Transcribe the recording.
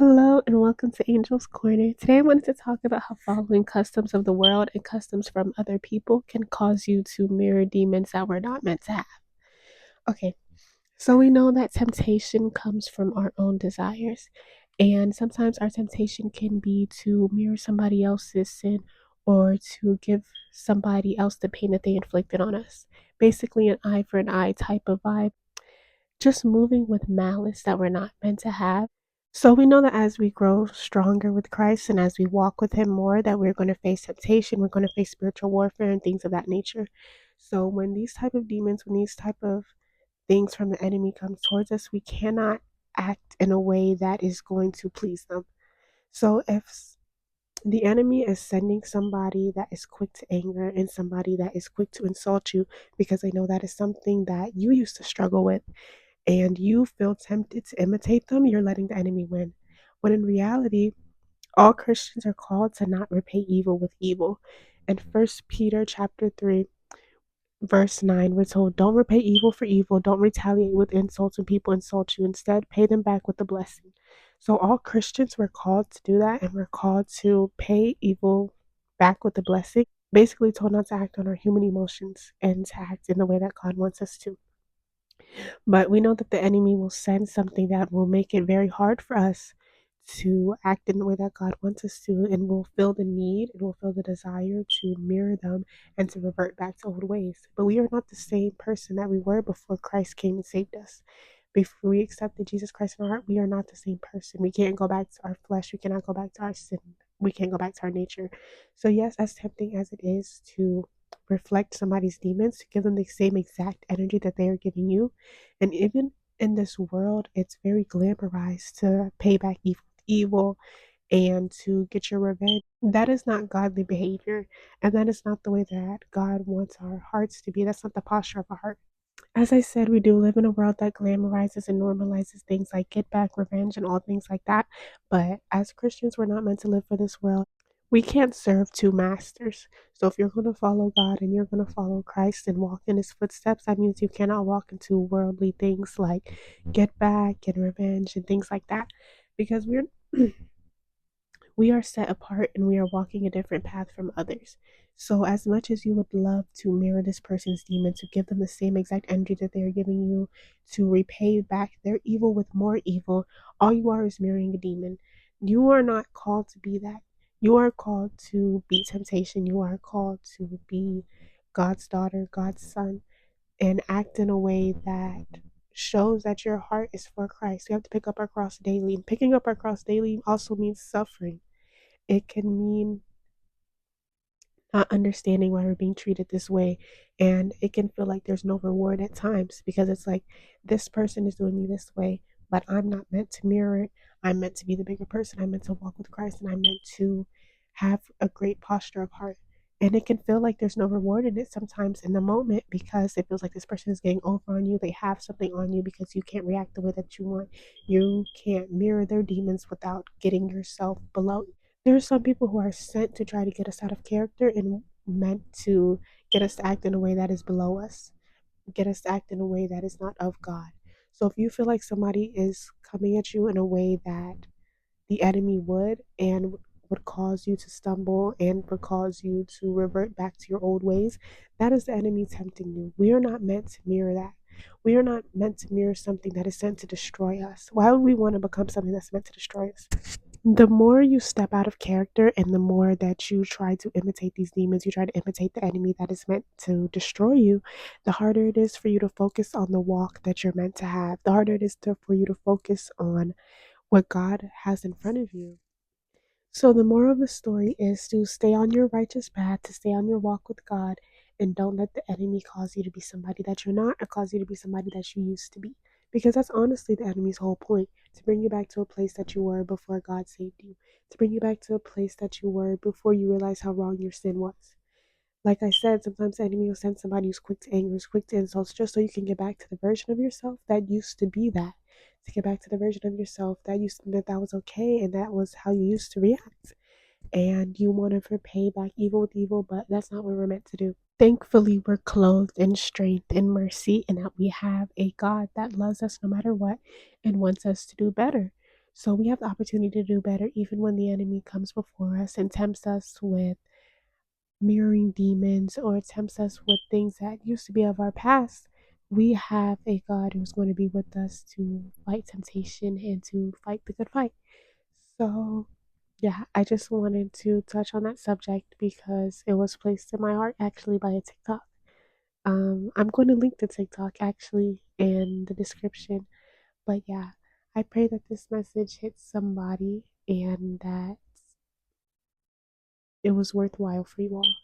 Hello and welcome to Angel's Corner. Today I wanted to talk about how following customs of the world and customs from other people can cause you to mirror demons that we're not meant to have. Okay, so we know that temptation comes from our own desires, and sometimes our temptation can be to mirror somebody else's sin or to give somebody else the pain that they inflicted on us. Basically, an eye for an eye type of vibe, just moving with malice that we're not meant to have. So we know that as we grow stronger with Christ and as we walk with him more, that we're going to face temptation, we're going to face spiritual warfare and things of that nature. So when these type of demons, when these type of things from the enemy come towards us, we cannot act in a way that is going to please them. So if the enemy is sending somebody that is quick to anger and somebody that is quick to insult you because they know that is something that you used to struggle with, and you feel tempted to imitate them, you're letting the enemy win. When in reality, all Christians are called to not repay evil with evil. In First Peter chapter 3, verse 9, we're told, don't repay evil for evil, don't retaliate with insults when people insult you. Instead, pay them back with a blessing. So all Christians were called to do that, and we're called to pay evil back with a blessing. Basically told not to act on our human emotions and to act in the way that God wants us to. But we know that the enemy will send something that will make it very hard for us to act in the way that God wants us to, and we'll feel the need and we'll feel the desire to mirror them and to revert back to old ways. But we are not the same person that we were before Christ came and saved us. Before we accepted Jesus Christ in our heart, we are not the same person. We can't go back to our flesh. We cannot go back to our sin. We can't go back to our nature. So, yes, as tempting as it is to reflect somebody's demons, to give them the same exact energy that they are giving you, and even in this world, it's very glamorized to pay back evil with evil and to get your revenge. That is not godly behavior, and that is not the way that God wants our hearts to be. That's not the posture of our heart. As I said, we do live in a world that glamorizes and normalizes things like get back, revenge, and all things like that. But as Christians, we're not meant to live for this world. We can't serve two masters. So if you're going to follow God and you're going to follow Christ and walk in his footsteps, that means you cannot walk into worldly things like get back and revenge and things like that. Because we are set apart and we are walking a different path from others. So, as much as you would love to mirror this person's demon, to give them the same exact energy that they are giving you, to repay back their evil with more evil, all you are is mirroring a demon. You are not called to be that. You are called to be temptation. You are called to be God's daughter, God's son, and act in a way that shows that your heart is for Christ. We have to pick up our cross daily. And picking up our cross daily also means suffering. It can mean not understanding why we're being treated this way. And it can feel like there's no reward at times because it's like this person is doing me this way, but I'm not meant to mirror it. I'm meant to be the bigger person. I'm meant to walk with Christ and I'm meant to have a great posture of heart. And it can feel like there's no reward in it sometimes in the moment because it feels like this person is getting over on you. They have something on you because you can't react the way that you want. You can't mirror their demons without getting yourself below. There are some people who are sent to try to get us out of character and meant to get us to act in a way that is below us, get us to act in a way that is not of God. So if you feel like somebody is coming at you in a way that the enemy would and would cause you to stumble and would cause you to revert back to your old ways, that is the enemy tempting you. We are not meant to mirror that. We are not meant to mirror something that is sent to destroy us. Why would we want to become something that's meant to destroy us? The more you step out of character and the more that you try to imitate these demons, you try to imitate the enemy that is meant to destroy you, the harder it is for you to focus on the walk that you're meant to have. The harder it is for you to focus on what God has in front of you. So the moral of the story is to stay on your righteous path, to stay on your walk with God, and don't let the enemy cause you to be somebody that you're not or cause you to be somebody that you used to be. Because that's honestly the enemy's whole point, to bring you back to a place that you were before God saved you, to bring you back to a place that you were before you realized how wrong your sin was. Like I said, sometimes the enemy will send somebody who's quick to anger, who's quick to insults, just so you can get back to the version of yourself that used to be that. To get back to the version of yourself that used to think that was okay and that was how you used to react. And you want to repay back evil with evil, but that's not what we're meant to do. Thankfully, we're clothed in strength and mercy, and that we have a God that loves us no matter what and wants us to do better. So we have the opportunity to do better even when the enemy comes before us and tempts us with mirroring demons or tempts us with things that used to be of our past. We have a God who's going to be with us to fight temptation and to fight the good fight. So, yeah, I just wanted to touch on that subject because it was placed in my heart actually by a TikTok. I'm going to link the TikTok actually in the description. But yeah, I pray that this message hits somebody and that it was worthwhile for you all.